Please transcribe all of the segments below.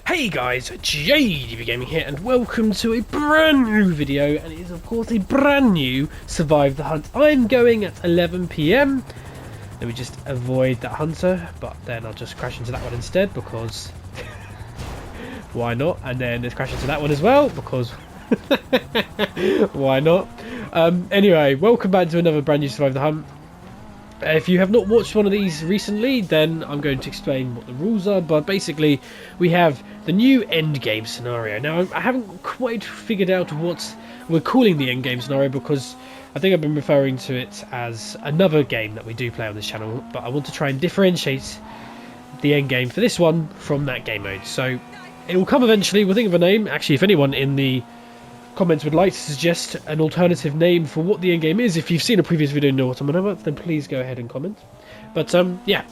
Hey guys, JDV Gaming here, and welcome to a brand new video, and it is of course a brand new Survive the Hunt. I'm going at 11 PM. Let me just avoid that hunter, but then I'll just crash into that one instead, because why not? And then let's crash into that one as well, because why not? Anyway, welcome back to another brand new Survive the Hunt. If you have not watched one of these recently, then I'm going to explain what the rules are, but basically we have the new end game scenario. Now, I haven't quite figured out what we're calling the end game scenario, because I think I've been referring to it as another game that we do play on this channel, but I want to try and differentiate the end game for this one from that game mode. So it will come eventually. We'll think of a name. Actually, if anyone in the comments would like to suggest an alternative name for what the end game is, if you've seen a previous video and know what I'm on about, then please go ahead and comment. But yeah,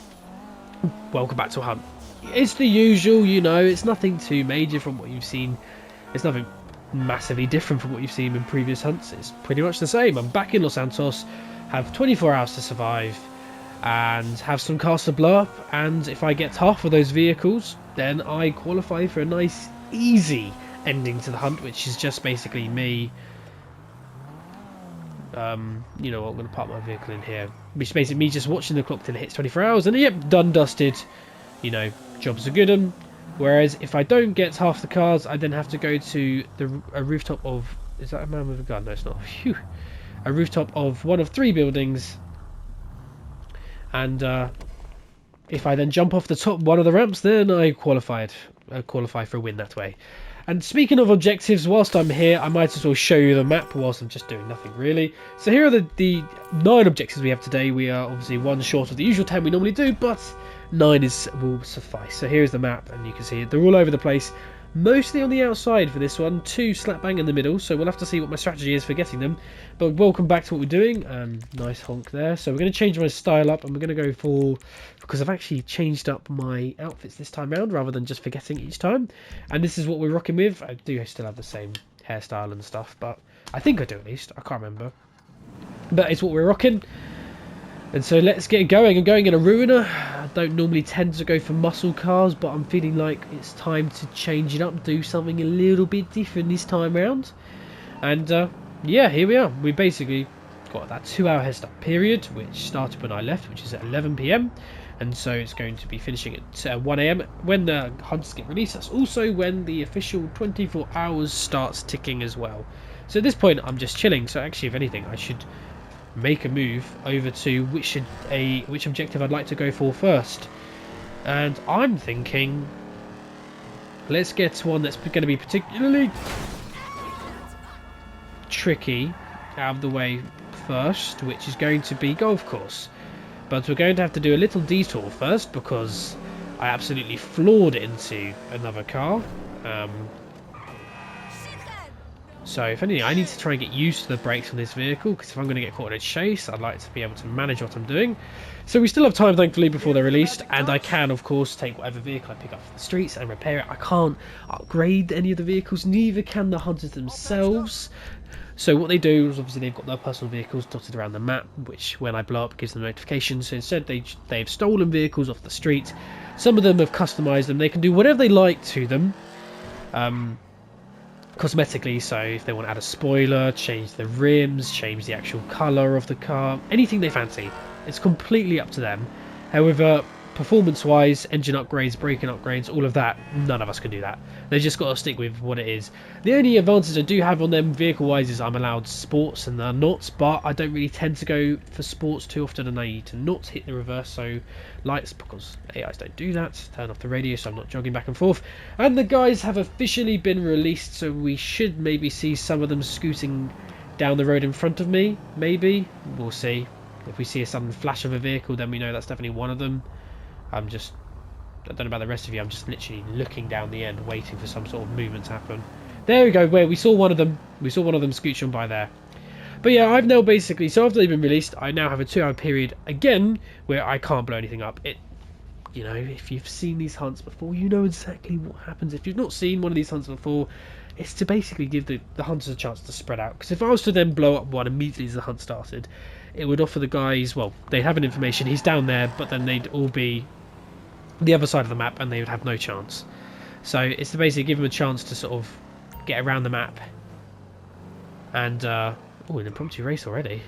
welcome back to a hunt. It's the usual, you know, it's nothing too major from what you've seen. It's nothing massively different from what you've seen in previous hunts. It's pretty much the same. I'm back in Los Santos, have 24 hours to survive, and have some cars to blow up, and if I get half of those vehicles, then I qualify for a nice, easy ending to the hunt, which is just basically me, you know what, I'm going to park my vehicle in here, which is basically me just watching the clock till it hits 24 hours, and yep, done, dusted, you know, jobs are good. Whereas if I don't get half the cars, I then have to go to a rooftop of, is that a man with a gun? No, it's not. Phew. A rooftop of one of 3 buildings, and if I then jump off the top one of the ramps, then I qualify for a win that way. And speaking of objectives, whilst I'm here, I might as well show you the map whilst I'm just doing nothing really. So here are the 9 objectives we have today. We are obviously one short of the usual 10 we normally do, but 9 will suffice. So here's the map, and you can see it. They're all over the place. Mostly on the outside for this one, 2 slap bang in the middle, so we'll have to see what my strategy is for getting them. But welcome back to what we're doing. Nice honk there. So we're going to change my style up, and we're going to go for, because I've actually changed up my outfits this time around rather than just forgetting each time. And this is what we're rocking with. I do still have the same hairstyle and stuff, but I think I do at least. I can't remember. But it's what we're rocking. And so let's get going. I'm going in a Ruiner. I don't normally tend to go for muscle cars, but I'm feeling like it's time to change it up, do something a little bit different this time round. And yeah, here we are. We basically got that 2-hour head start period, which started when I left, which is at 11 PM. And so it's going to be finishing at 1 AM when the hunts get released. That's also when the official 24 hours starts ticking as well. So at this point, I'm just chilling. So actually, if anything, I should make a move over to which objective I'd like to go for first. And I'm thinking, let's get one that's going to be particularly tricky out of the way first, which is going to be golf course. But we're going to have to do a little detour first, because I absolutely floored into another car. So if anything, I need to try and get used to the brakes on this vehicle, because if I'm going to get caught in a chase, I'd like to be able to manage what I'm doing. So we still have time, thankfully, before they're released, and I can, of course, take whatever vehicle I pick up from the streets and repair it. I can't upgrade any of the vehicles, neither can the hunters themselves. So what they do is, obviously, they've got their personal vehicles dotted around the map, which when I blow up gives them notifications. So instead, they've stolen vehicles off the street. Some of them have customized them. They can do whatever they like to them. Cosmetically, so if they want to add a spoiler, change the rims, change the actual colour of the car, anything they fancy, it's completely up to them. However, performance wise, engine upgrades, braking upgrades, all of that, none of us can do that. They just got to stick with what it is. The only advantage I do have on them vehicle wise is I'm allowed sports and they're not, but I don't really tend to go for sports too often, and I need to not hit the reverse so lights, because AIs don't do that. Turn off the radio so I'm not jogging back and forth. And the guys have officially been released, so we should maybe see some of them scooting down the road in front of me. Maybe, we'll see. If we see a sudden flash of a vehicle, then we know that's definitely one of them. I don't know about the rest of you, I'm just literally looking down the end, waiting for some sort of movement to happen. There we go, where we saw one of them scooch on by there. But yeah, I've now basically, so after they've been released, I now have a 2-hour period again, where I can't blow anything up. You know, if you've seen these hunts before, you know exactly what happens. If you've not seen one of these hunts before, it's to basically give the hunters a chance to spread out. Because if I was to then blow up one immediately as the hunt started, it would offer the guys, well, they'd have an information, he's down there, but then they'd all be the other side of the map and they would have no chance. So it's to basically give them a chance to sort of get around the map. And oh, an impromptu race already.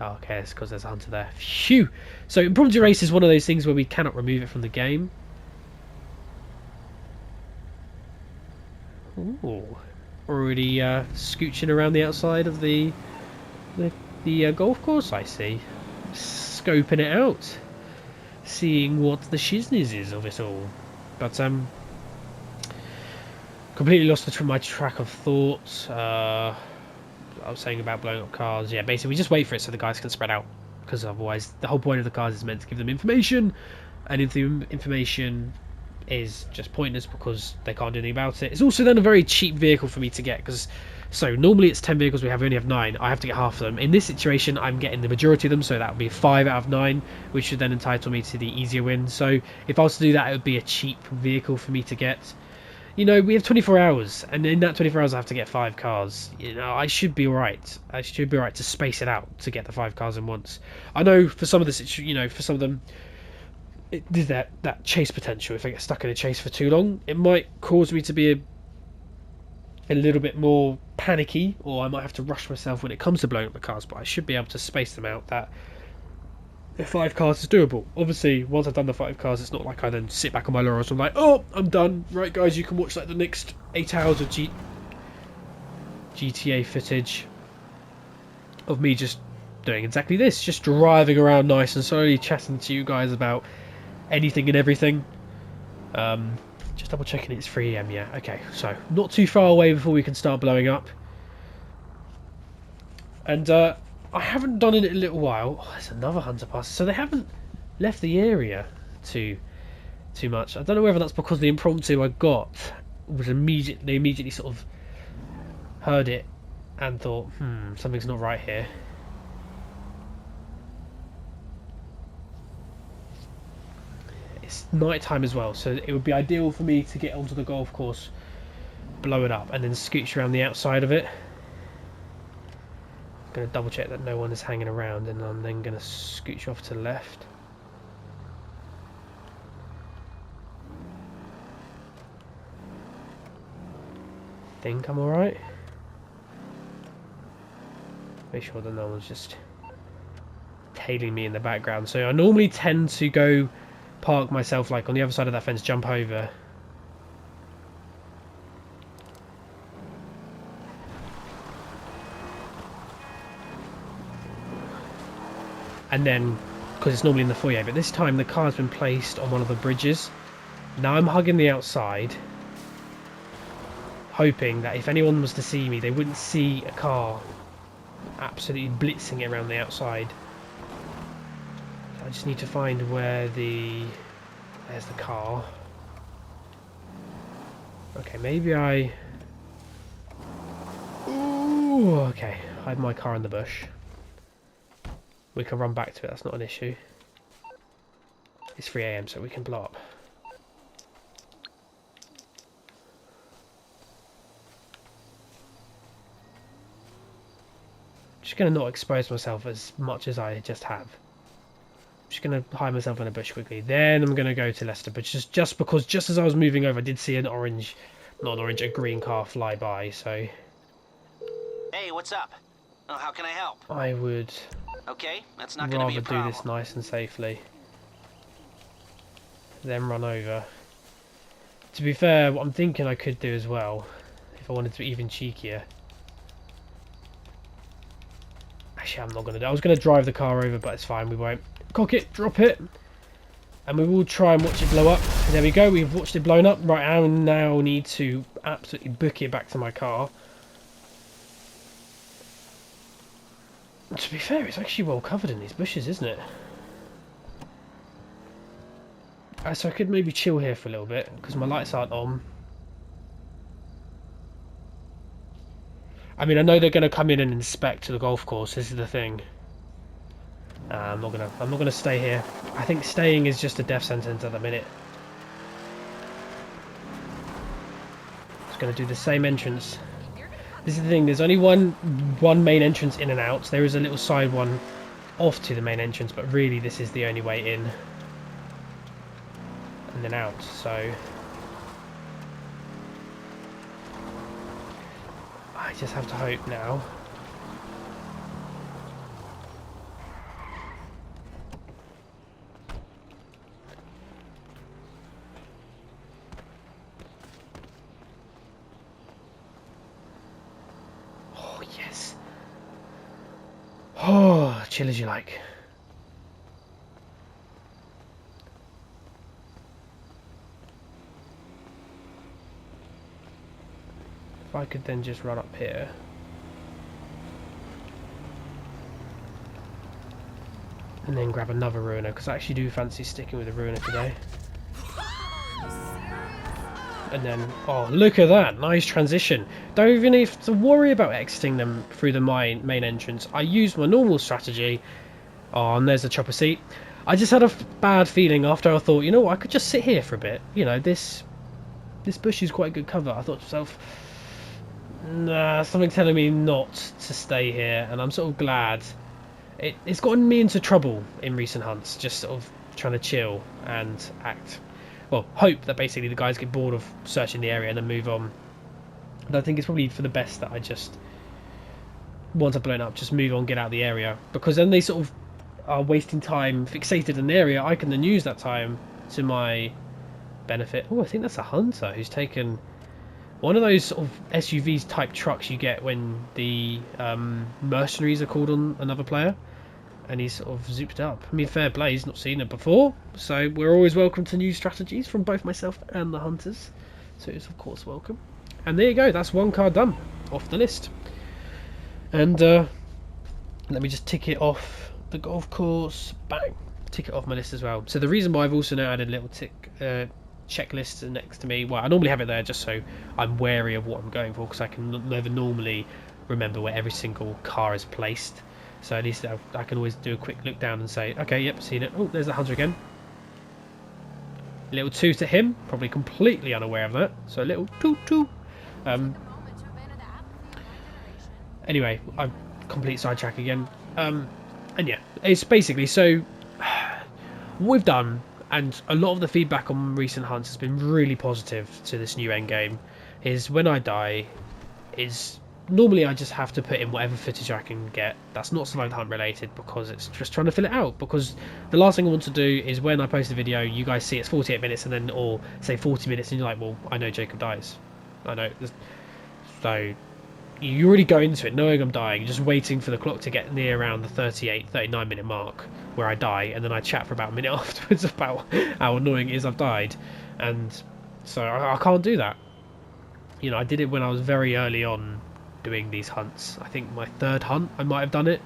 Oh, okay, it's because there's a hunter there. Phew! So impromptu race is one of those things where we cannot remove it from the game. Ooh, already scooching around the outside of the golf course. I see, scoping it out, seeing what the shizness is of it all. But completely lost my track of thought. I was saying about blowing up cars. Yeah, basically we just wait for it so the guys can spread out, because otherwise the whole point of the cars is meant to give them information, and if the information is just pointless because they can't do anything about it. It's also then a very cheap vehicle for me to get, because so normally it's 10 vehicles, we only have 9. I have to get half of them. In this situation I'm getting the majority of them, so that would be 5 out of 9, which should then entitle me to the easier win. So if I was to do that, it would be a cheap vehicle for me to get. You know, we have 24 hours, and in that 24 hours I have to get 5 cars. You know, I should be alright. I should be alright to space it out to get the 5 cars in once. I know for some of this, you know, for some of them, there's that chase potential. If I get stuck in a chase for too long, it might cause me to be a little bit more panicky, or I might have to rush myself when it comes to blowing up the cars, but I should be able to space them out. That the 5 cars is doable. Obviously, once I've done the 5 cars, it's not like I then sit back on my laurels and I'm like, oh, I'm done. Right, guys, you can watch like the next 8 hours of GTA footage of me just doing exactly this, just driving around nice and slowly, chatting to you guys about anything and everything. Just double checking it's 3 AM. Yeah, okay, so not too far away before we can start blowing up. And I haven't done it in a little while. Oh, there's another hunter pass. So they haven't left the area too much. I don't know whether that's because the impromptu I got was they immediately sort of heard it and thought, something's not right here. It's night time as well, so it would be ideal for me to get onto the golf course, blow it up, and then scooch around the outside of it. I'm going to double check that no one is hanging around, and I'm then going to scooch off to the left. Think I'm alright. Make sure that no one's just tailing me in the background. So I normally tend to go park myself like on the other side of that fence, jump over. And then, because it's normally in the foyer, but this time the car's been placed on one of the bridges. Now I'm hugging the outside, hoping that if anyone was to see me, they wouldn't see a car absolutely blitzing it around the outside. I just need to find where there's the car. Okay, maybe ooh, okay, hide my car in the bush. We can run back to it, that's not an issue. It's 3 AM, so we can blow up. Just gonna not expose myself as much as I just have. Just gonna hide myself in a bush quickly. Then I'm gonna go to Leicester, but just because just as I was moving over, I did see an orange, not an orange, a green car fly by. So. Hey, what's up? Oh, how can I help? I would. Okay, that's not gonna be a problem. Do this nice and safely. Then run over. To be fair, what I'm thinking I could do as well, if I wanted to be even cheekier. Actually, I'm not gonna do. I was gonna drive the car over, but it's fine. We won't. Cock it, drop it, and we will try and watch it blow up. There we go, we've watched it blown up. Right, I now need to absolutely book it back to my car. To be fair, it's actually well covered in these bushes, isn't it? So I could maybe chill here for a little bit, because my lights aren't on. I mean, I know they're going to come in and inspect the golf course, this is the thing. I'm not gonna stay here. I think staying is just a death sentence at the minute. Just gonna do the same entrance. This is the thing. There's only one main entrance in and out. There is a little side one off to the main entrance, but really this is the only way in and then out. So I just have to hope now. Oh, yes. Oh, chill as you like. If I could then just run up here. And then grab another ruiner, because I actually do fancy sticking with a ruiner today. And then, oh, look at that, nice transition. Don't even have to worry about exiting them through the main entrance. I used my normal strategy. Oh, and there's the chopper seat. I just had a bad feeling after I thought, you know what, I could just sit here for a bit. You know, this bush is quite good cover. I thought to myself, nah, something telling me not to stay here, and I'm sort of glad. It's gotten me into trouble in recent hunts, just sort of trying to chill and act. Well, hope that basically the guys get bored of searching the area and then move on. And I think it's probably for the best that I just, once I've blown up, just move on, get out of the area. Because then they sort of are wasting time fixated in the area. I can then use that time to my benefit. Oh, I think that's a hunter who's taken one of those sort of SUVs type trucks you get when the mercenaries are called on another player, and he's sort of zooped up. I mean, fair play, he's not seen it before, so we're always welcome to new strategies from both myself and the hunters, so it's of course welcome. And there you go, that's one card done off the list. And let me just tick it off the golf course, bang, tick it off my list as well. So the reason why I've also now added a little tick checklist next to me, well, I normally have it there just so I'm wary of what I'm going for, because I can never normally remember where every single car is placed, so at least I can always do a quick look down and say, okay, yep, seen it. Oh, there's the hunter again. A little toot to him, probably completely unaware of that, so a little toot toot. Anyway, I'm complete sidetrack again. And yeah, it's basically, so what we've done, and a lot of the feedback on recent hunts has been really positive to this new endgame, is when I die, is normally I just have to put in whatever footage I can get that's not survival hunt related, because it's just trying to fill it out. Because the last thing I want to do is when I post a video, you guys see it's 48 minutes and then, or say 40 minutes, and you're like, well, I know Jacob dies. I know. So you already go into it knowing I'm dying, just waiting for the clock to get near around the 39 minute mark where I die, and then I chat for about a minute afterwards about how annoying it is I've died. And so I can't do that. You know, I did it when I was very early on doing these hunts. I think my third hunt I might have done it,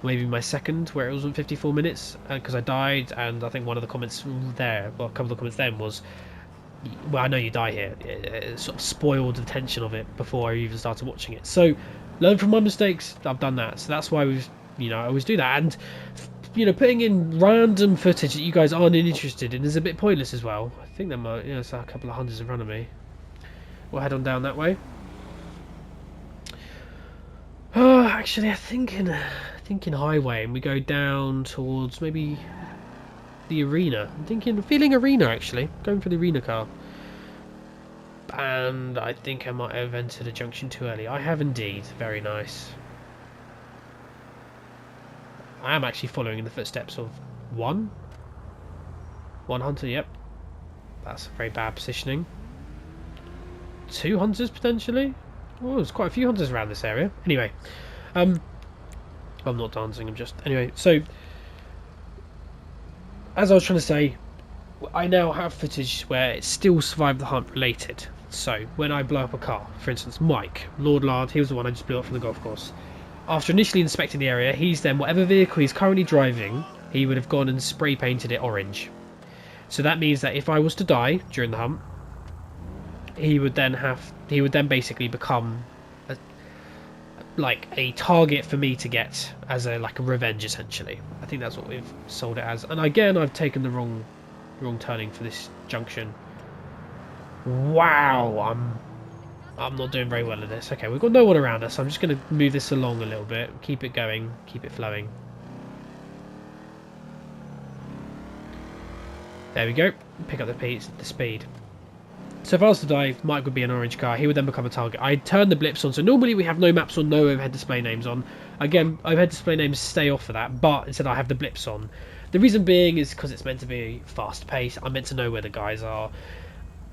maybe my second, where it wasn't 54 minutes because I died. And I think one of the comments there, well, a couple of comments then was, well, I know you die here. It sort of spoiled the tension of it before I even started watching it. So learn from my mistakes. I've done that, so that's why we've, you know, I always do that. And you know, putting in random footage that you guys aren't interested in is a bit pointless as well. I think there might, you know, there's a couple of hunters in front of me. We'll head on down that way. Actually, I'm thinking highway, and we go down towards maybe the arena. Feeling arena actually, going for the arena car. And I think I might have entered a junction too early. I have indeed. Very nice. I am actually following in the footsteps of one hunter. Yep, that's very bad positioning. Two hunters potentially. Oh, there's quite a few hunters around this area. Anyway, I'm not dancing. I'm just anyway. So, as I was trying to say, I now have footage where it's still survive the hunt related. So when I blow up a car, for instance, Mike Lord Lard, he was the one I just blew up from the golf course. After initially inspecting the area, he's then, whatever vehicle he's currently driving, he would have gone and spray painted it orange. So that means that if I was to die during the hunt, he would then basically become like a target for me to get as a revenge, essentially. I think that's what we've sold it as. And again, I've taken the wrong turning for this junction. Wow, I'm not doing very well at this. Okay, we've got no one around us, so I'm just going to move this along a little bit, keep it going, keep it flowing. There we go. Pick up the speed. So if I was to die, Mike would be an orange car. He would then become a target. I turn the blips on. So normally we have no maps or no overhead display names on. Again, overhead display names stay off for that, but instead I have the blips on. The reason being is because it's meant to be fast paced. I'm meant to know where the guys are.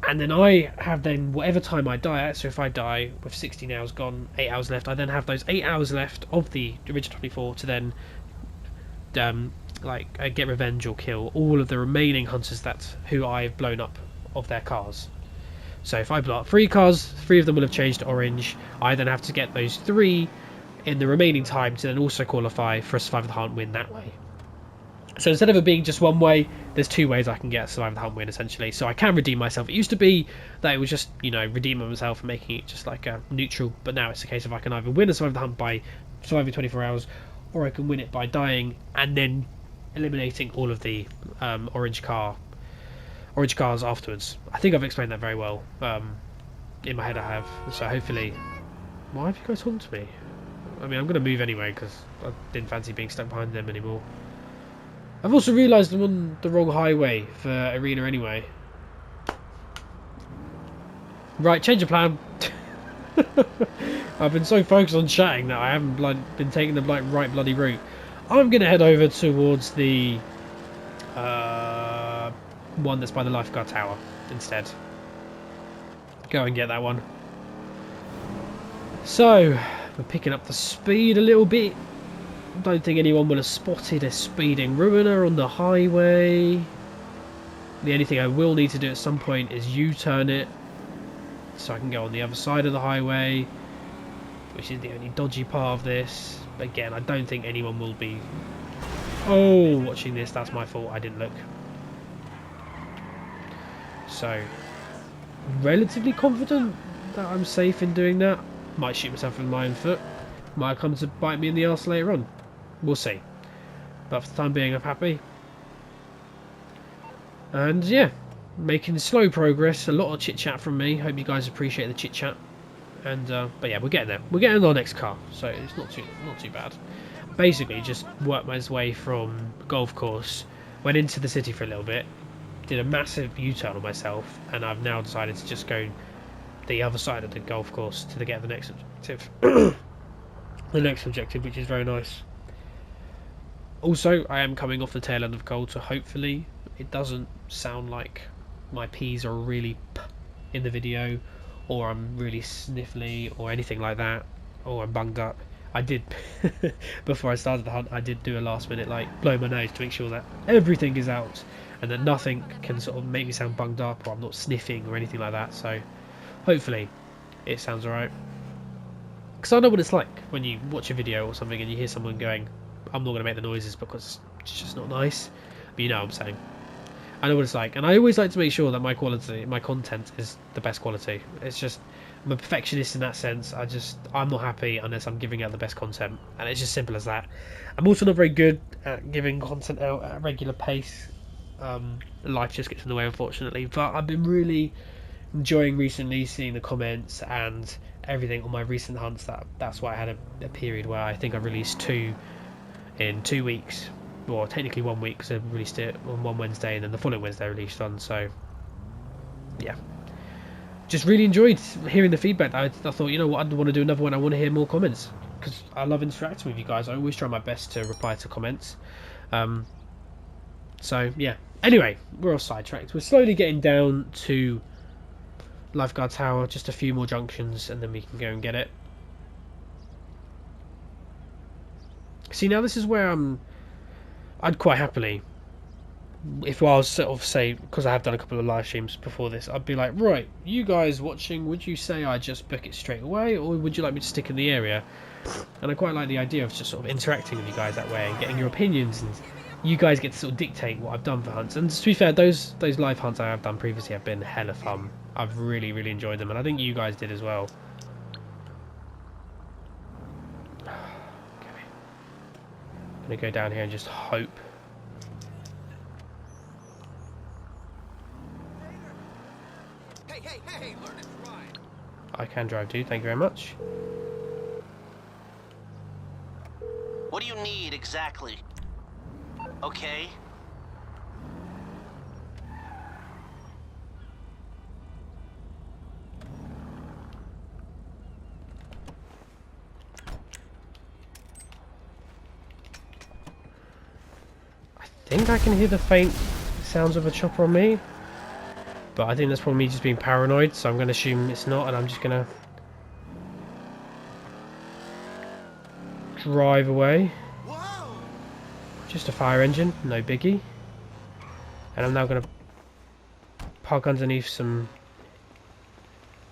And then I have then whatever time I die at. So if I die with 16 hours gone, 8 hours left, I then have those 8 hours left of the original 24 to then get revenge or kill all of the remaining hunters who I've blown up of their cars. So if I blow up 3 cars, 3 of them will have changed to orange. I then have to get those 3 in the remaining time to then also qualify for a survive the hunt win that way. So instead of it being just one way, there's 2 ways I can get a survive the hunt win essentially. So I can redeem myself. It used to be that it was just, redeeming myself and making it just like a neutral, but now it's a case of I can either win a survive the hunt by surviving 24 hours, or I can win it by dying and then eliminating all of the orange cars afterwards. I think I've explained that very well. In my head I have. So hopefully... Why have you guys talked to me? I mean, I'm going to move anyway because I didn't fancy being stuck behind them anymore. I've also realised I'm on the wrong highway for Arena anyway. Right, change of plan. I've been so focused on chatting that I haven't been taking the right bloody route. I'm going to head over towards the one that's by the lifeguard tower instead. Go and get that one. So, we're picking up the speed a little bit. Don't think anyone will have spotted a speeding ruiner on the highway. The only thing I will need to do at some point is U-turn it so I can go on the other side of the highway, which is the only dodgy part of this. But again, I don't think anyone will be watching this. That's my fault, I didn't look. So, relatively confident that I'm safe in doing that. Might shoot myself in my own foot. Might come to bite me in the arse later on. We'll see. But for the time being, I'm happy. And yeah, making slow progress. A lot of chit chat from me. Hope you guys appreciate the chit chat. And but yeah, we're getting there. We're getting on our next car, so it's not too bad. Basically, just worked my way from golf course, went into the city for a little bit, did a massive U-turn on myself, and I've now decided to just go the other side of the golf course to get the next objective. The next objective, which is very nice. Also, I am coming off the tail end of cold, so hopefully it doesn't sound like my P's are really in the video, or I'm really sniffly, or anything like that, or I'm bunged up. I did, before I started the hunt, I did do a last minute, blow my nose to make sure that everything is out, and that nothing can sort of make me sound bunged up, or I'm not sniffing, or anything like that, so hopefully it sounds alright. Because I know what it's like when you watch a video or something and you hear someone going, I'm not going to make the noises because it's just not nice. But you know what I'm saying. I know what it's like. And I always like to make sure that my content is the best quality. It's just, I'm a perfectionist in that sense. I'm not happy unless I'm giving out the best content. And it's just simple as that. I'm also not very good at giving content out at a regular pace. Life just gets in the way, unfortunately. But I've been really enjoying recently seeing the comments and everything on my recent hunts. That's why I had a period where I think I released 2 in 2 weeks, well technically 1 week because I released it on one Wednesday and then the following Wednesday I released one. So yeah, just really enjoyed hearing the feedback. I thought, you know what, I want to do another one. I want to hear more comments because I love interacting with you guys. I always try my best to reply to comments. So yeah, anyway, we're all sidetracked. We're slowly getting down to Lifeguard Tower, just a few more junctions and then we can go and get it. See, now this is where I'd quite happily, if I was sort of say, because I have done a couple of live streams before this, I'd be like, right, you guys watching, would you say I just book it straight away, or would you like me to stick in the area? And I quite like the idea of just sort of interacting with you guys that way and getting your opinions, and you guys get to sort of dictate what I've done for hunts. And to be fair, those live hunts I have done previously have been hella fun. I've really, really enjoyed them, and I think you guys did as well. Okay. I'm gonna go down here and just hope. Hey, learn to drive. I can drive, dude. Thank you very much. What do you need exactly? Okay. think I can hear the faint sounds of a chopper on me, but I think that's probably me just being paranoid, so I'm going to assume it's not, and I'm just going to drive away. Just a fire engine, no biggie. And I'm now going to park underneath some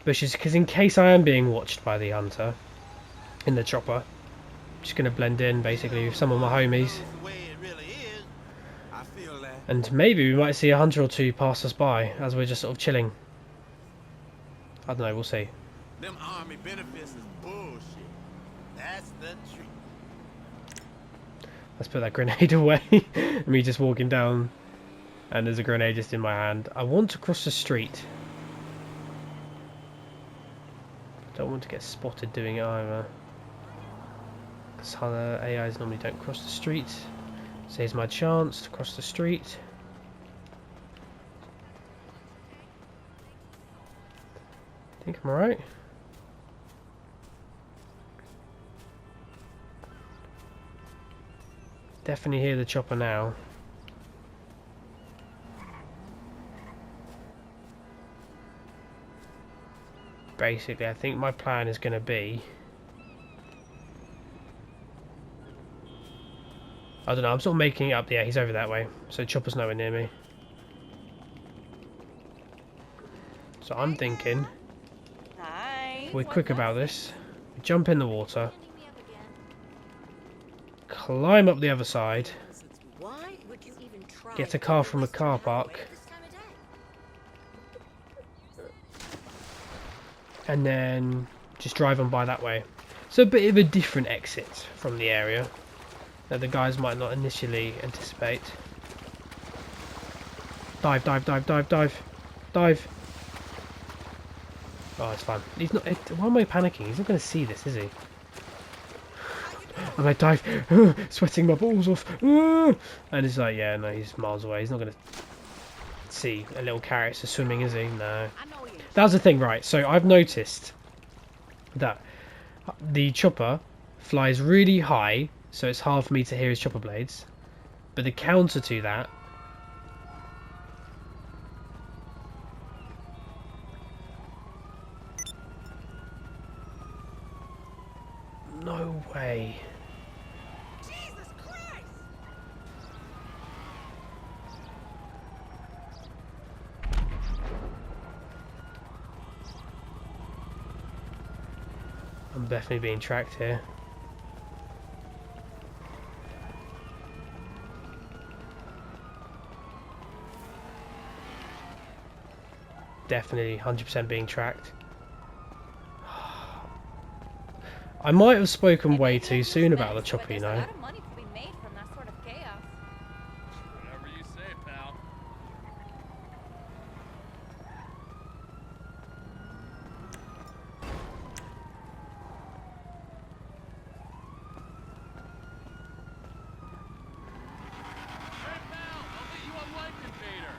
bushes, because in case I am being watched by the hunter in the chopper, I'm just going to blend in basically with some of my homies. And maybe we might see a hunter or two pass us by as we're just sort of chilling. I don't know, we'll see. Them army benefits is bullshit. That's the truth. Let's put that grenade away. Me just walking down and there's a grenade just in my hand. I want to cross the street. Don't want to get spotted doing it either. Because other AIs normally don't cross the street. So here's my chance to cross the street. I think I'm alright. Definitely hear the chopper now. Basically, I think my plan is going to be... I don't know, I'm sort of making it up. Yeah, he's over that way. So chopper's nowhere near me. So I'm thinking, if we're quick about this, we jump in the water, climb up the other side, get a car from a car park, and then just drive on by that way. So a bit of a different exit from the area that the guys might not initially anticipate. Dive, dive, dive, dive, dive, dive. Oh, it's fine. He's not. Why am I panicking? He's not going to see this, is he? I'm like, dive, sweating my balls off, and it's like, yeah, no, he's miles away. He's not going to see a little character swimming, is he? No. That was the thing, right? So I've noticed that the chopper flies really high, so it's hard for me to hear his chopper blades. But the counter to that, no way. Jesus Christ! I'm definitely being tracked here. Definitely 100% being tracked. I might have spoken way too soon about the chopper, you know. Whatever you say, pal. Hey, pal, I'll meet you on Life Container.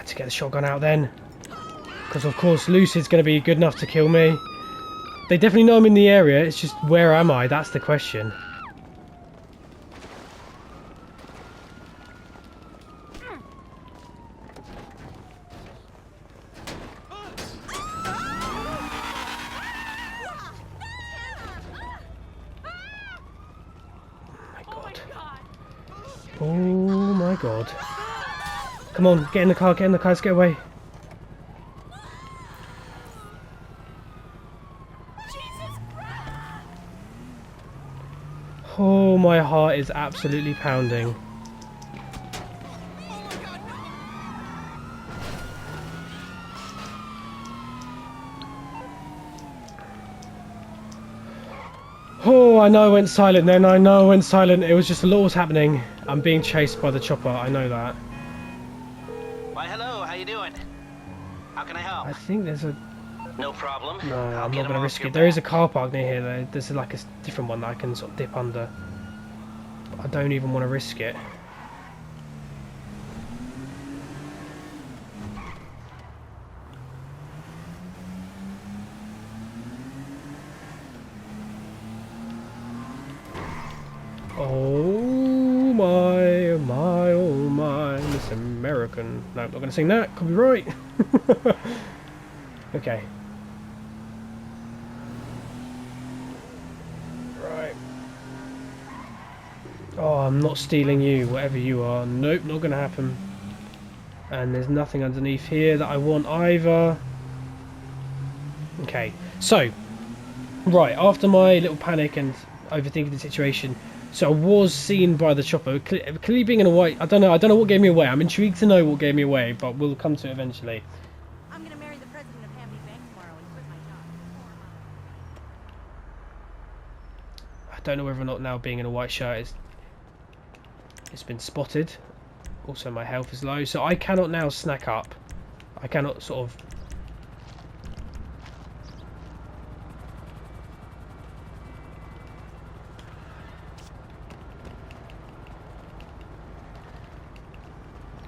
To get the shotgun out then, because of course Lucid's going to be good enough to kill me. They definitely know I'm in the area, it's just where am I, that's the question. Oh my god. Come on, get in the car, let's get away. Oh, my heart is absolutely pounding. Oh, I know I went silent then. I know I went silent. It was just a lot was happening. I'm being chased by the chopper. I know that. Why, hello, how you doing? How can I help? I think there's a... No problem. No, I'll I'm get not him going to off risk your it. There is a back. car park near here though. There's like a different one that I can sort of dip under. But I don't even want to risk it. Oh my, oh my, Miss American. No, I'm not going to sing that. Could be right. Okay. Right. Oh, I'm not stealing you, whatever you are. Nope, not going to happen. And there's nothing underneath here that I want either. Okay, so, right, after my little panic and overthinking the situation, so I was seen by the chopper, clearly being in a white, I don't know what gave me away. I'm intrigued to know what gave me away, but we'll come to it eventually. I'm gonna marry the president of Hamby Bank tomorrow and quit my job. I don't know whether or not now being in a white shirt it's been spotted. Also my health is low, so I cannot now snack up. I cannot sort of...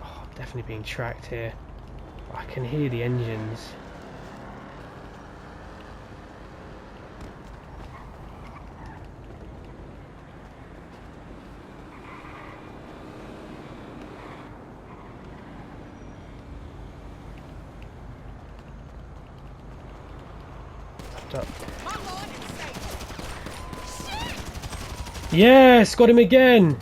Oh, I'm definitely being tracked here. I can hear the engines. Yes, got him again.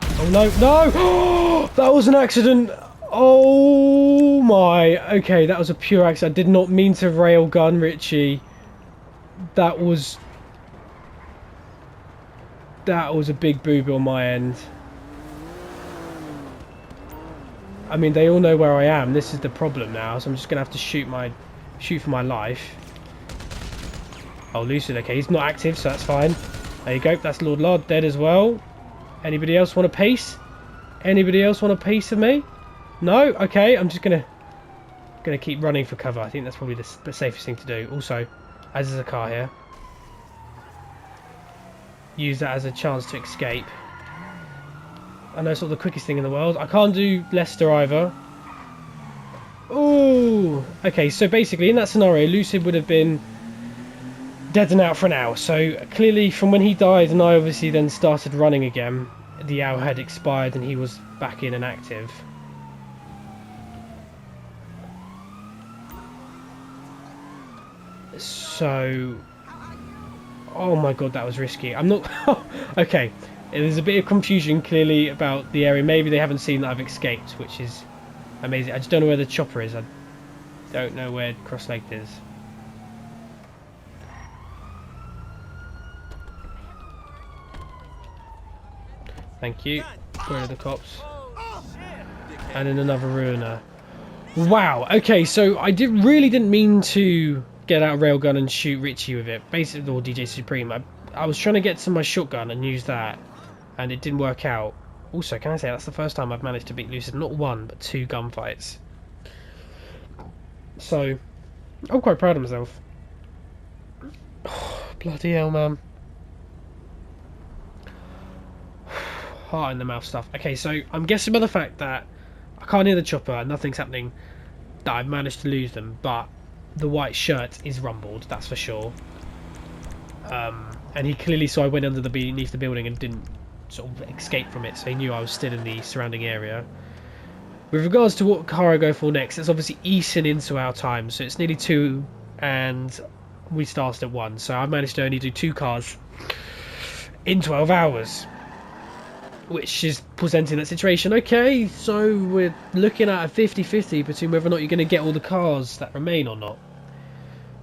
Oh no, no! That was an accident. Oh my. Okay, that was a pure accident. I did not mean to railgun Richie. That was a big boob on my end. I mean, they all know where I am. This is the problem now, so I'm just gonna have to shoot for my life. Oh, Lucid. Okay, he's not active, so that's fine. There you go. That's Lord Lard dead as well. Anybody else want a piece? Anybody else want a piece of me? No? Okay, I'm just gonna keep running for cover. I think that's probably the safest thing to do. Also, as there's a car here, use that as a chance to escape. I know it's not the quickest thing in the world. I can't do Leicester either. Ooh. Okay, so basically in that scenario, Lucid would have been dead and out for an hour. So clearly from when he died and I obviously then started running again, the hour had expired and he was back in and active. So, oh my god, that was risky. I'm not... Okay, there's a bit of confusion clearly about the area. Maybe they haven't seen that I've escaped, which is amazing. I just don't know where the chopper is. I don't know where Cross-Legged is. Thank you. Where are the cops? And then another ruiner. Wow. Okay, so I really didn't mean to get out a railgun and shoot Richie with it. Basically, or DJ Supreme. I was trying to get to my shotgun and use that, and it didn't work out. Also, can I say that's the first time I've managed to beat Lucid? Not one, but 2 gunfights. So, I'm quite proud of myself. Bloody hell, man. Heart in the mouth stuff. Okay, so I'm guessing by the fact that I can't hear the chopper, nothing's happening, that I've managed to lose them, but the white shirt is rumbled, that's for sure. And he clearly saw I went beneath the building and didn't sort of escape from it, so he knew I was still in the surrounding area. With regards to what car I go for next, it's obviously easing into our time, so it's nearly 2 and we started at 1, so I managed to only do 2 cars in 12 hours. Which is presenting that situation. Okay, so we're looking at a 50-50 between whether or not you're going to get all the cars that remain or not.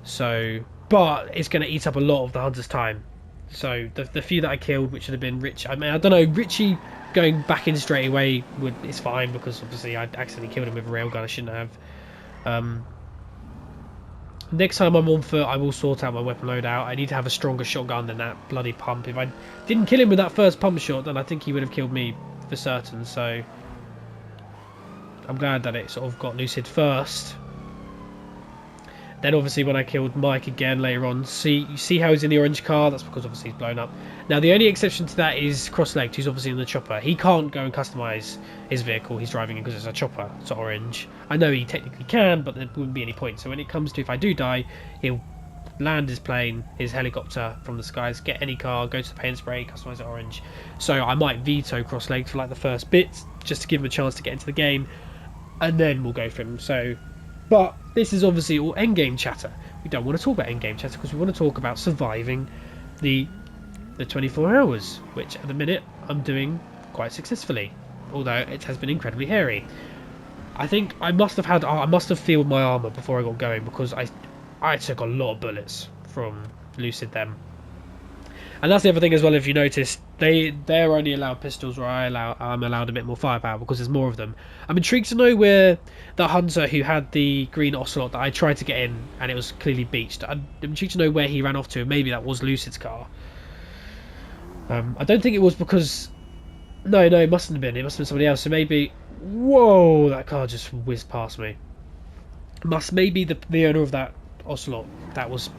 So, but it's going to eat up a lot of the hunter's time. So the few that I killed, which would have been Rich. I mean, I don't know. Richie going back in straight away is fine because obviously I accidentally killed him with a railgun. I shouldn't have. Next time I'm on foot, I will sort out my weapon loadout. I need to have a stronger shotgun than that bloody pump. If I didn't kill him with that first pump shot, then I think he would have killed me for certain. So I'm glad that it sort of got Lucid first. Then obviously when I killed Mike again later on, you see how he's in the orange car? That's because obviously he's blown up. Now the only exception to that is Cross-Legged, who's obviously in the chopper. He can't go and customise his vehicle he's driving in because it's a chopper, it's orange. I know he technically can, but there wouldn't be any point. So when it comes to if I do die, he'll land his plane, his helicopter from the skies, get any car, go to the paint spray, customise it orange. So I might veto Cross-Legged for like the first bit, just to give him a chance to get into the game, and then we'll go for him. So, but this is obviously all endgame chatter. We don't want to talk about endgame chatter because we want to talk about surviving the 24 hours, which at the minute I'm doing quite successfully, although it has been incredibly hairy. I think I must have filled my armour before I got going, because I took a lot of bullets from Lucid then. And that's the other thing as well, if you notice, they're only allowed pistols where I'm allowed a bit more firepower because there's more of them. I'm intrigued to know where the hunter who had the green ocelot that I tried to get in and it was clearly beached, I'm intrigued to know where he ran off to. Maybe that was Lucid's car. I don't think it was, because no, it mustn't have been. It must have been somebody else. So maybe, whoa, that car just whizzed past me. Maybe the owner of that ocelot that was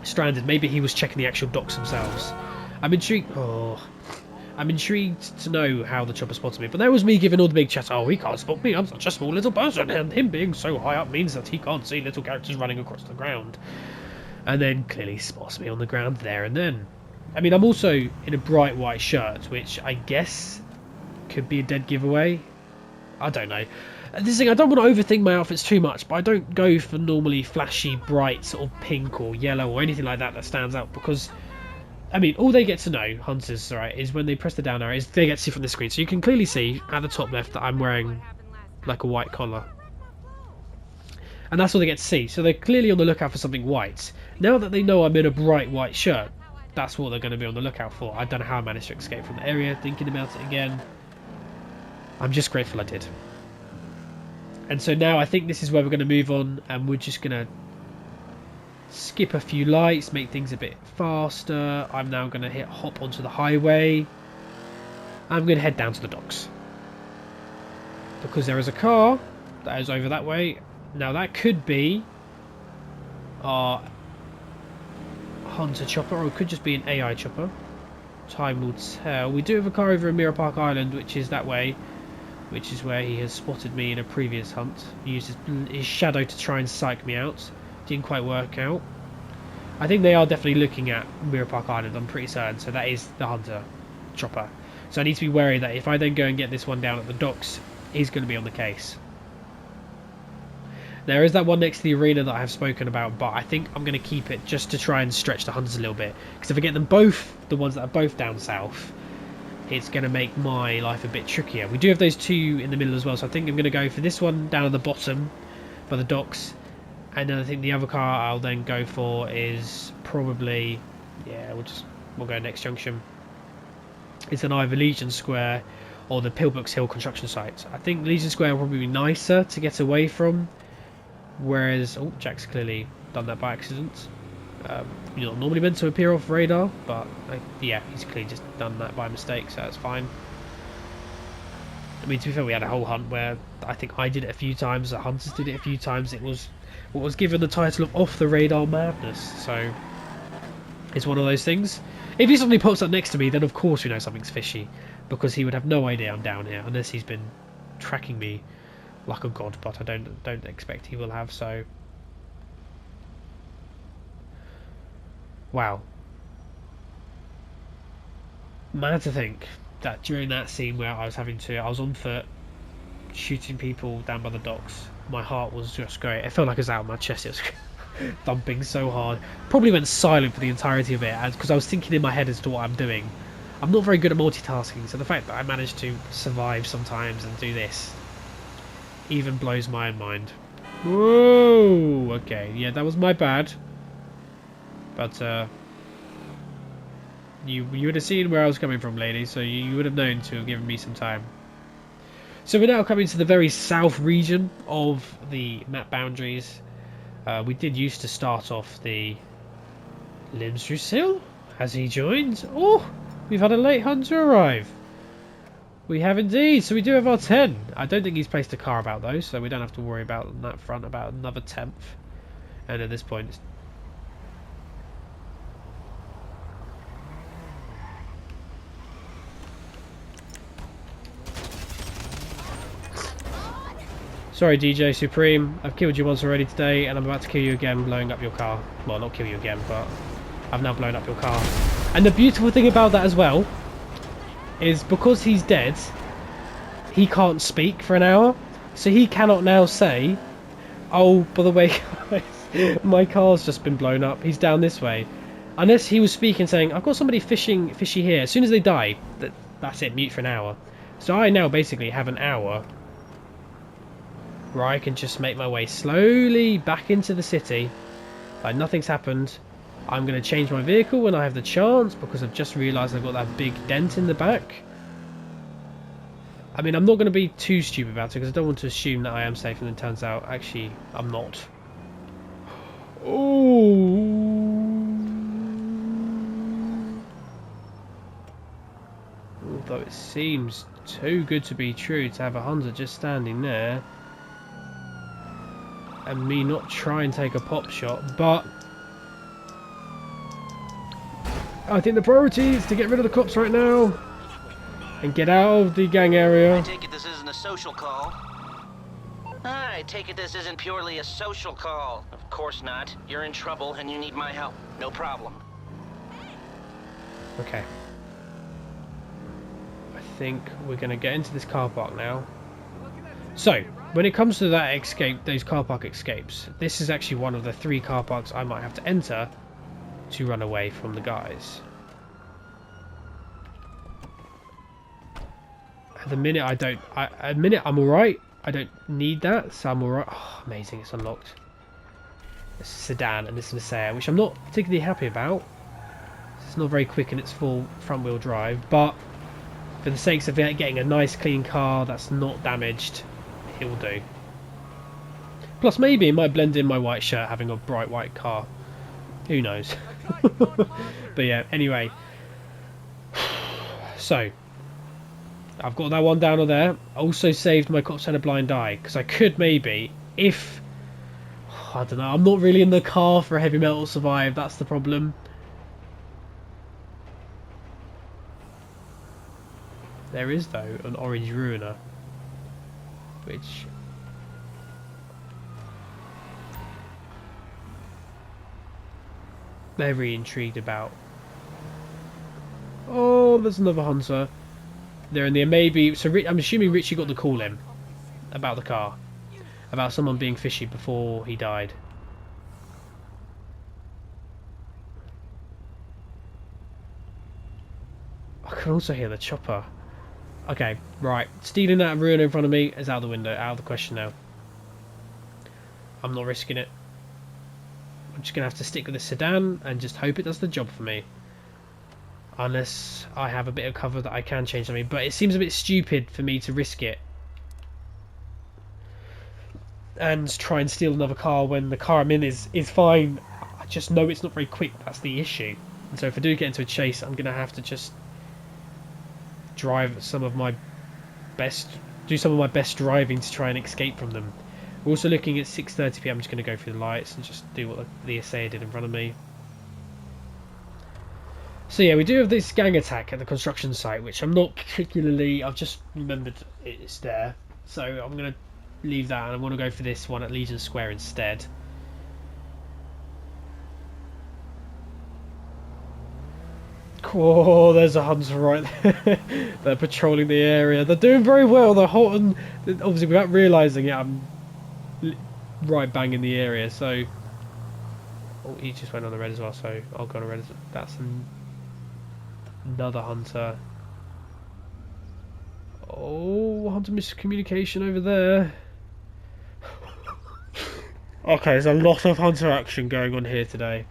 stranded. Maybe he was checking the actual docks themselves. I'm intrigued to know how the chopper spotted me. But that was me giving all the big chat. Oh, he can't spot me. I'm such a small little person, and him being so high up means that he can't see little characters running across the ground. And then clearly spots me on the ground there and then. I mean, I'm also in a bright white shirt, which I guess could be a dead giveaway. I don't know. This thing, I don't want to overthink my outfits too much, but I don't go for normally flashy, bright, sort of pink or yellow or anything like that stands out, because, I mean, all they get to know, hunters, right, is when they press the down arrow, is they get to see from the screen. So you can clearly see at the top left that I'm wearing like a white collar. And that's all they get to see. So they're clearly on the lookout for something white. Now that they know I'm in a bright white shirt, that's what they're going to be on the lookout for. I don't know how I managed to escape from the area, thinking about it again. I'm just grateful I did. And so now I think this is where we're going to move on, and we're just going to skip a few lights, make things a bit faster. I'm now going to hop onto the highway. I'm going to head down to the docks, because there is a car that is over that way. Now that could be our hunter chopper, or it could just be an AI chopper. Time will tell. We do have a car over in Mirror Park Island, which is that way, which is where he has spotted me in a previous hunt. He used his shadow to try and psych me out. Didn't quite work out. I think they are definitely looking at Mirror Park Island, I'm pretty certain. So that is the hunter chopper. So I need to be wary that if I then go and get this one down at the docks, he's going to be on the case. There is that one next to the arena that I have spoken about, but I think I'm going to keep it just to try and stretch the hunters a little bit. Because if I get them both, the ones that are both down south, it's going to make my life a bit trickier. We do have those two in the middle as well, so I think I'm going to go for this one down at the bottom by the docks. And then I think the other car I'll then go for is probably, yeah, we'll go next junction. It's an either Legion Square or the Pillbrook's Hill construction site. I think Legion Square will probably be nicer to get away from. Whereas, oh, Jack's clearly done that by accident. You're not normally meant to appear off radar, but yeah, he's clearly just done that by mistake, so that's fine. I mean, to be fair, we had a whole hunt where I think I did it a few times, the hunters did it a few times. It was what was given the title of Off the Radar Madness, so it's one of those things. If he suddenly pops up next to me, then of course we know something's fishy, because he would have no idea I'm down here, unless he's been tracking me like a god, but I don't expect he will have. So wow, mad to think that during that scene where I was on foot shooting people down by the docks, my heart was just going, it felt like it was out of my chest. It was thumping so hard. Probably went silent for the entirety of it, because I was thinking in my head as to what I'm doing. I'm not very good at multitasking, so the fact that I managed to survive sometimes and do this even blows my mind. Whoa! Okay, yeah, that was my bad. But you would have seen where I was coming from, lady, so you would have known to have given me some time. So we're now coming to the very south region of the map boundaries. We did used to start off the Limsrusil. Has he joined? Oh, we've had a late hunter arrive. We have indeed. So we do have our 10. I don't think he's placed a car about though, so we don't have to worry about on that front about another 10th. And at this point, it's sorry, DJ Supreme. I've killed you once already today, and I'm about to kill you again, blowing up your car. Well, not kill you again, but I've now blown up your car. And the beautiful thing about that as well is because he's dead, he can't speak for an hour, so he cannot now say, "Oh, by the way, guys, my car's just been blown up. He's down this way." Unless he was speaking, saying, "I've got somebody fishy here." As soon as they die, that's it. Mute for an hour. So I now basically have an hour where I can just make my way slowly back into the city like nothing's happened. I'm going to change my vehicle when I have the chance because I've just realised I've got that big dent in the back. I mean, I'm not going to be too stupid about it because I don't want to assume that I am safe and it turns out actually I'm not. Although it seems too good to be true to have a Hunter just standing there and me not try and take a pop shot, but I think the priority is to get rid of the cops right now and get out of the gang area. I take it this isn't a social call. I take it this isn't purely a social call. Of course not. You're in trouble and you need my help. No problem. Okay. I think we're going to get into this car park now. So, when it comes to that escape, those car park escapes, this is actually one of the 3 car parks I might have to enter to run away from the guys. At the minute I'm alright. I don't need that, so I'm alright. Oh, amazing, it's unlocked. This is a sedan and this is a Messiah, which I'm not particularly happy about. It's not very quick in its full front wheel drive, but for the sakes of getting a nice clean car that's not damaged, it will do. Plus maybe it might blend in my white shirt having a bright white car. Who knows? But yeah, anyway. So, I've got that one down there. Also saved my cops had a blind eye, because I could maybe, if... I don't know, I'm not really in the car for Heavy Metal Survive, that's the problem. There is, though, an orange ruiner, which... very intrigued about. Oh, there's another Hunter. They're in there, maybe. So I'm assuming Richie got the call in about the car, about someone being fishy before he died. I can also hear the chopper. Okay, right. Stealing that ruin in front of me is out of the window, out of the question now. I'm not risking it. I'm just going to have to stick with the sedan and just hope it does the job for me. Unless I have a bit of cover that I can change something. But it seems a bit stupid for me to risk it and try and steal another car when the car I'm in is fine. I just know it's not very quick, that's the issue. And so if I do get into a chase, I'm going to have to just drive do some of my best driving to try and escape from them. We're also looking at 6:30 PM. I'm just going to go through the lights and just do what the assayer did in front of me. So yeah, we do have this gang attack at the construction site, which I'm not particularly... I've just remembered it's there. So I'm going to leave that and I want to go for this one at Legion Square instead. Oh, there's a Hunter right there. They're patrolling the area. They're doing very well. They're hot and... obviously without realising it, I'm right bang in the area, so... oh, he just went on the red as well, so I'll go on the red. That's another Hunter. Oh, Hunter miscommunication over there. Okay, there's a lot of Hunter action going on here today.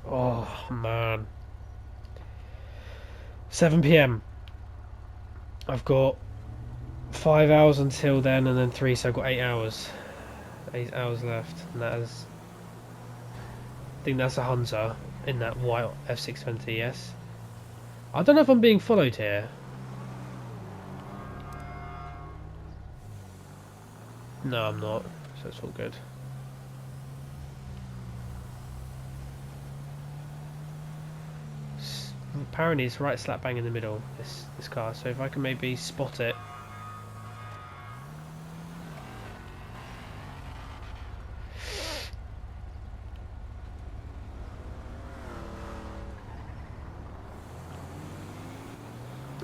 Oh, man. 7 PM. I've got 5 hours until then, and then 3, so I've got 8 hours. 8 hours left, and that is... I think that's a Hunter in that white F620, yes. I don't know if I'm being followed here. No, I'm not, so it's all good. Apparently it's right slap bang in the middle, this car, so if I can maybe spot it.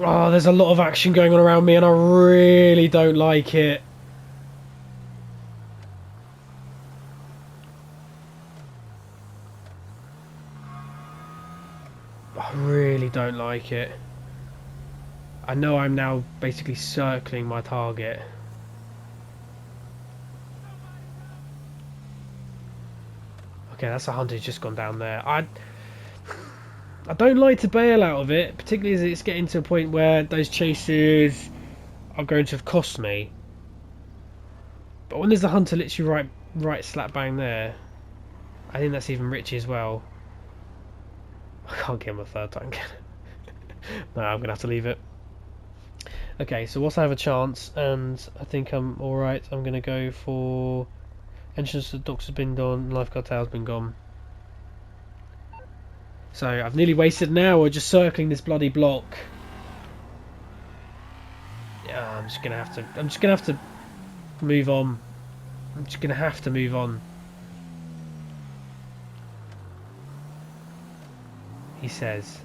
Oh, there's a lot of action going on around me and I really don't like it. I really don't like it. I know I'm now basically circling my target. Okay, that's a hunter who's just gone down there. I don't like to bail out of it, particularly as it's getting to a point where those chases are going to have cost me. But when there's a hunter literally right slap bang there, I think that's even Richie as well. I can't get him a third time. No, I'm gonna have to leave it. Okay, so whilst I have a chance, and I think I'm alright, I'm gonna go for entrance to the docks has been done, lifeguard tower's been gone. So I've nearly wasted an hour just circling this bloody block. Yeah, I'm just gonna have to move on. I'm just gonna have to move on. He says.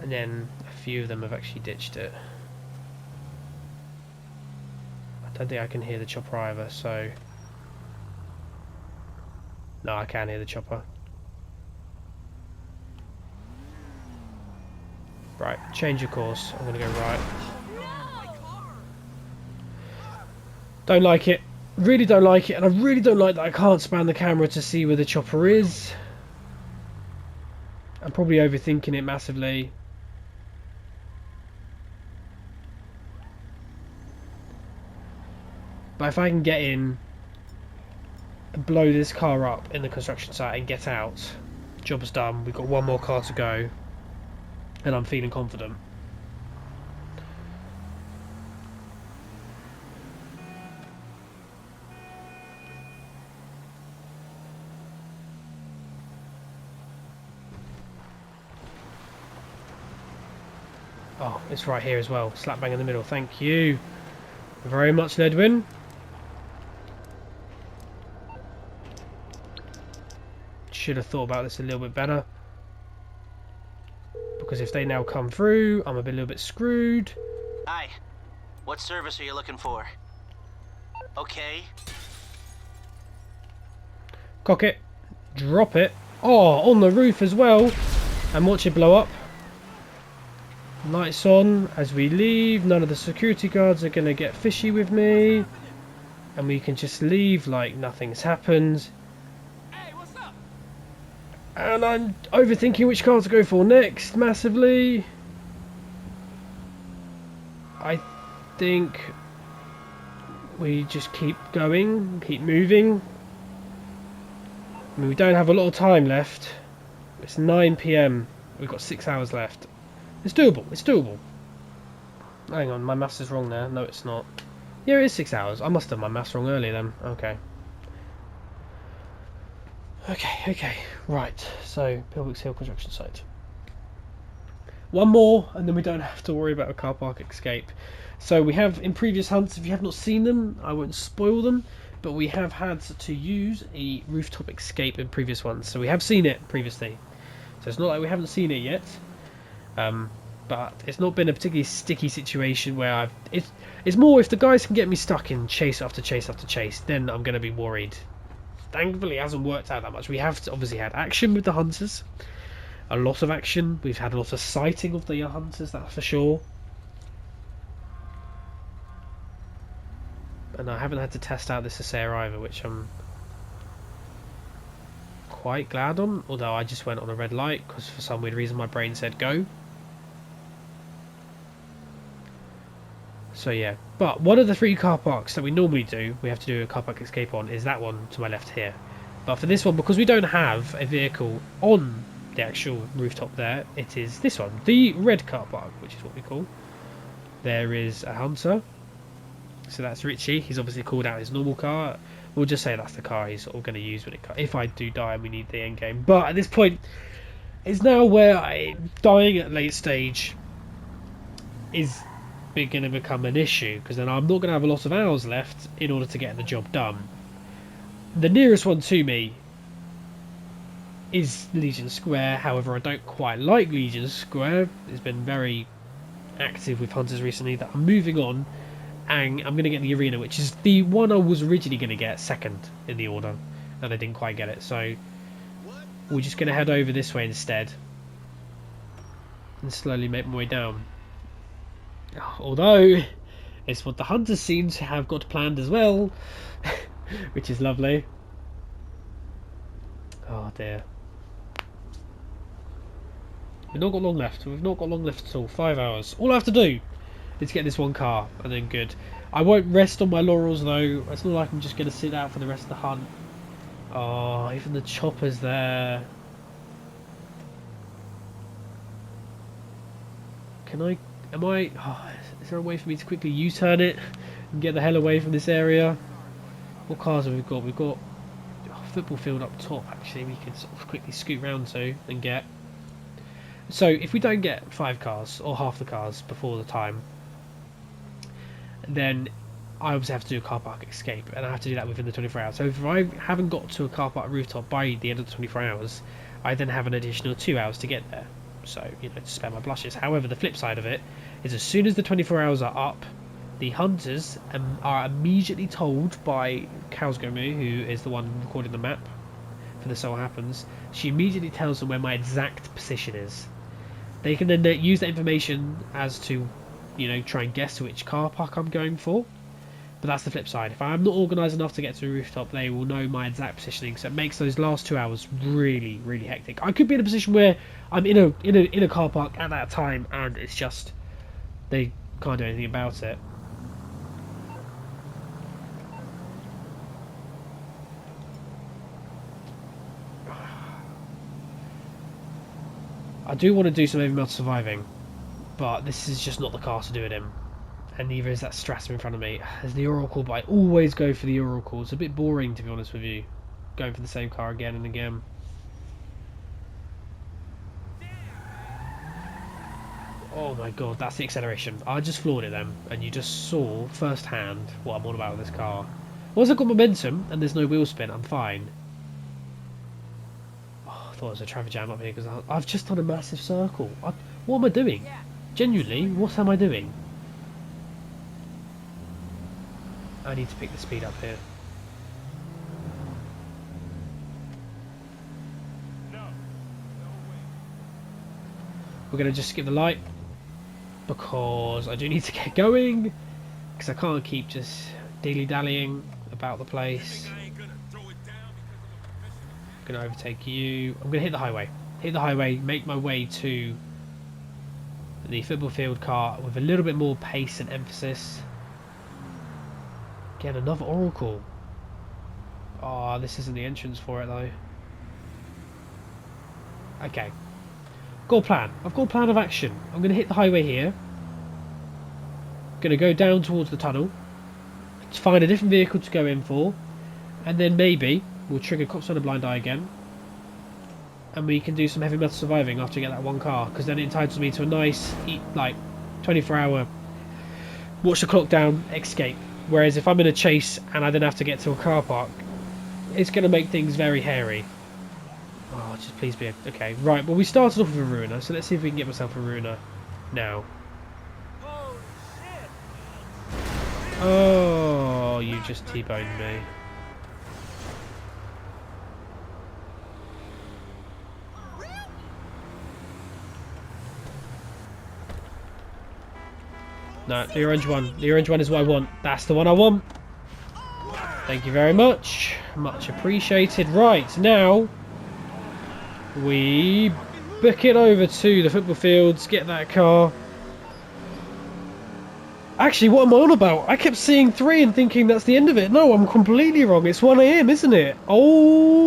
And then a few of them have actually ditched it. I don't think I can hear the chopper either, so... No, I can hear the chopper. Right, change of course. I'm gonna go right. Don't like it. Really don't like it, and I really don't like that I can't span the camera to see where the chopper is. I'm probably overthinking it massively. But if I can get in and blow this car up in the construction site and get out, job's done. We've got one more car to go, and I'm feeling confident. Oh, it's right here as well. Slap bang in the middle. Thank you very much, Ledwin. Should have thought about this a little bit better. Because if they now come through, I'm a little bit screwed. Hi. What service are you looking for? Okay. Cock it. Drop it. Oh, on the roof as well. And watch it blow up. Lights on as we leave. None of the security guards are going to get fishy with me. And we can just leave like nothing's happened. Hey, what's up? And I'm overthinking which car to go for next massively. I think we just keep going, keep moving. I mean, we don't have a lot of time left. It's 9 PM. We've got 6 hours left. It's doable. It's doable. Hang on, my maths is wrong there. No, it's not. Yeah, it is 6 hours. I must have my maths wrong earlier then. Okay. Okay. Right. So, Pilwicks Hill construction site. One more, and then we don't have to worry about a car park escape. So we have in previous hunts, if you have not seen them, I won't spoil them, but we have had to use a rooftop escape in previous ones. So we have seen it previously. So it's not like we haven't seen it yet. But it's not been a particularly sticky situation where it's more if the guys can get me stuck in chase after chase after chase, then I'm going to be worried. Thankfully it hasn't worked out that much. We have obviously had action with the hunters, a lot of action. We've had a lot of sighting of the hunters, that's for sure. And I haven't had to test out this Asair either, which I'm quite glad on, although I just went on a red light because for some weird reason my brain said go. So yeah, but one of the 3 car parks that we normally do, we have to do a car park escape on, is that one to my left here. But for this one, because we don't have a vehicle on the actual rooftop there, it is this one, the red car park, which is what we call. There is a hunter, so that's Richie. He's obviously called out his normal car. We'll just say that's the car he's sort of going to use when if I do die and we need the end game. But at this point, it's now where dying at late stage is going to become an issue, because then I'm not going to have a lot of hours left in order to get the job done. The nearest one to me is Legion Square. However, I don't quite like Legion Square. It's been very active with hunters recently that I'm moving on, and I'm going to get the arena, which is the one I was originally going to get second in the order, and I didn't quite get it. So we're just going to head over this way instead and slowly make my way down. Although it's what the hunters seem to have got planned as well, which is lovely. Oh dear. We've not got long left. We've not got long left at all. 5 hours. All I have to do is get this one car, and then good. I won't rest on my laurels though. It's not like I'm just going to sit out for the rest of the hunt. Oh, even the chopper's there. Can I... Am I... Oh, is there a way for me to quickly U-turn it and get the hell away from this area? What cars have we got? We've got a football field up top, actually. We can sort of quickly scoot round to and get... So, if we don't get 5 cars, or half the cars, before the time, then I obviously have to do a car park escape, and I have to do that within the 24 hours. So if I haven't got to a car park rooftop by the end of the 24 hours, I then have an additional 2 hours to get there. So, you know, to spare my blushes. However, the flip side of it is as soon as the 24 hours are up, the hunters are immediately told by Kausgomu, who is the one recording the map for the So What Happens. She immediately tells them where my exact position is. They can then use that information as to, you know, try and guess which car park I'm going for. But that's the flip side. If I'm not organised enough to get to the rooftop, they will know my exact positioning. So it makes those last 2 hours really, really hectic. I could be in a position where I'm in a car park at that time, and it's just they can't do anything about it. I do want to do some heavy metal surviving, but this is just not the car to do it in. And neither is that Stratum in front of me. There's the Oracle, but I always go for the Oracle. It's a bit boring, to be honest with you, going for the same car again and again. Oh my god, that's the acceleration. I just floored it then, and you just saw firsthand what I'm on about with this car. Once I've got momentum and there's no wheel spin, I'm fine. Oh, I thought it was a traffic jam up here because I've just done a massive circle. What am I doing? Genuinely, what am I doing? I need to pick the speed up here. We're going to just skip the light because I do need to get going, because I can't keep just dilly-dallying about the place. I'm going to overtake you. I'm going to hit the highway. Hit the highway, make my way to the football field car with a little bit more pace and emphasis. Again, another Oracle. Oh, this isn't the entrance for it though. Okay. Got a plan. I've got a plan of action. I'm going to hit the highway here. Going to go down towards the tunnel to find a different vehicle to go in for, and then maybe we'll trigger Cops on a Blind Eye again, and we can do some heavy metal surviving after we get that one car, because then it entitles me to a nice, like, 24-hour watch the clock down escape. Whereas if I'm in a chase and I then have to get to a car park, it's going to make things very hairy. Oh, just please be okay. Right, well, we started off with a Ruiner, so let's see if we can get myself a Ruiner now. Oh, you just T-boned me. No, the orange one. The orange one is what I want. That's the one I want. Thank you very much. Much appreciated. Right, now we book it over to the football fields, get that car. Actually, what am I on about? I kept seeing 3 and thinking that's the end of it. No, I'm completely wrong. It's 1 AM, isn't it? Oh,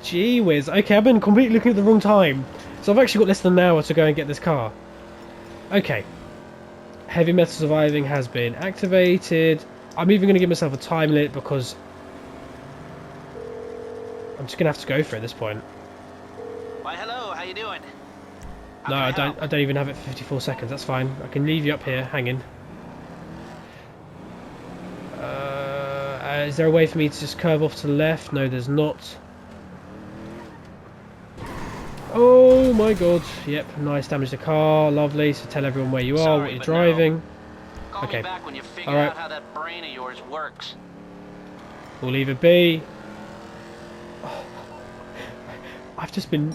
gee whiz. Okay, I've been completely looking at the wrong time. So I've actually got less than an hour to go and get this car. Okay. Heavy metal surviving has been activated. I'm even going to give myself a time limit because I'm just going to have to go for it at this point. Why, hello, how you doing? No, I don't even have it for 54 seconds. That's fine. I can leave you up here hanging. Is there a way for me to just curve off to the left? No, there's not. Oh my god. Yep, nice, damage the car. Lovely. So tell everyone where you are, what you're driving. Call Okay. me back when you figure All right. out how that brain of yours works. We'll leave it be. Oh, I've just been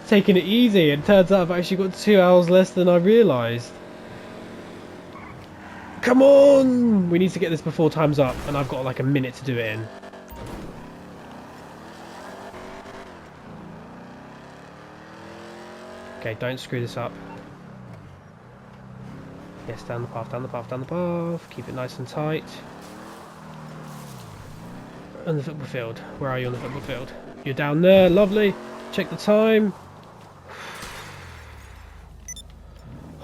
taking it easy, and turns out I've actually got 2 hours less than I realised. Come on! We need to get this before time's up, and I've got like a minute to do it in. Okay, don't screw this up. Yes, down the path, down the path, down the path. Keep it nice and tight. On the football field. Where are you on the football field? You're down there, lovely. Check the time.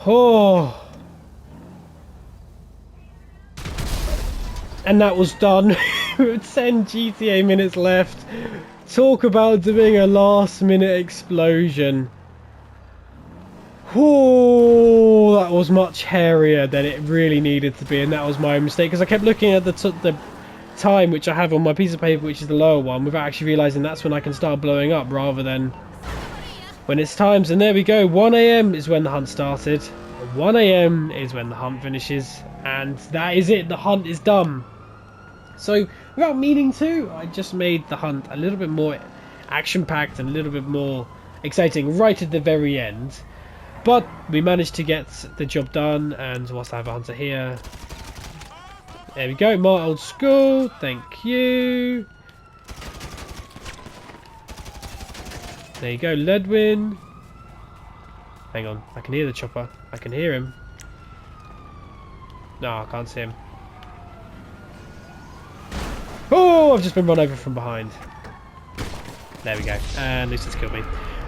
Oh. And that was done. 10 GTA minutes left. Talk about doing a last minute explosion. Oh, that was much hairier than it really needed to be, and that was my mistake because I kept looking at the time which I have on my piece of paper, which is the lower one, without actually realising that's when I can start blowing up rather than when it's times. And there we go, 1 AM is when the hunt started, 1 AM is when the hunt finishes, and that is it, the hunt is done. So without meaning to, I just made the hunt a little bit more action-packed and a little bit more exciting right at the very end. But we managed to get the job done, and whilst I have a hunter here, there we go, more old school, thank you. There you go, Ledwin. Hang on, I can hear the chopper, I can hear him. No, I can't see him. Oh, I've just been run over from behind. There we go, and Lucy's killed me.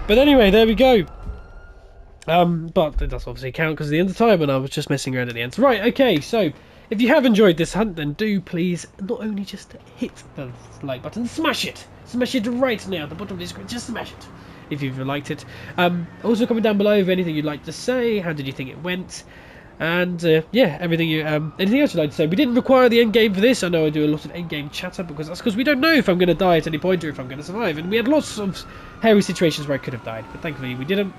But anyway, there we go. But it does obviously count because of the end of time when I was just messing around at the end. Right, okay, so if you have enjoyed this hunt, then do please not only just hit the like button, smash it right now at the bottom of the screen, just smash it if you've liked it. Also comment down below if anything you'd like to say, how did you think it went, and yeah, everything you anything else you'd like to say. We didn't require the end game for this. I know I do a lot of end game chatter because that's because we don't know if I'm going to die at any point or if I'm going to survive, and we had lots of hairy situations where I could have died, but thankfully we didn't.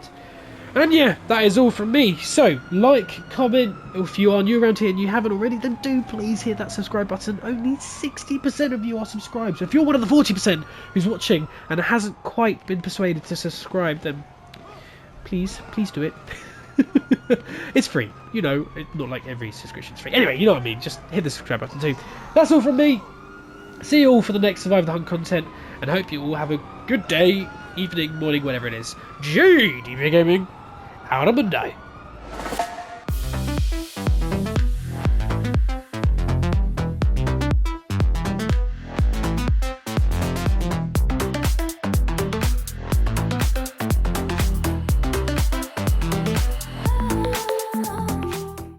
And yeah, that is all from me. So, like, comment, if you are new around here and you haven't already, then do please hit that subscribe button. Only 60% of you are subscribed. So if you're one of the 40% who's watching and hasn't quite been persuaded to subscribe, then please do it. It's free. You know, not like every subscription's free. Anyway, you know what I mean. Just hit the subscribe button too. That's all from me. See you all for the next Survive the Hunt content, and hope you all have a good day, evening, morning, whatever it is. GDV Gaming, out on Monday.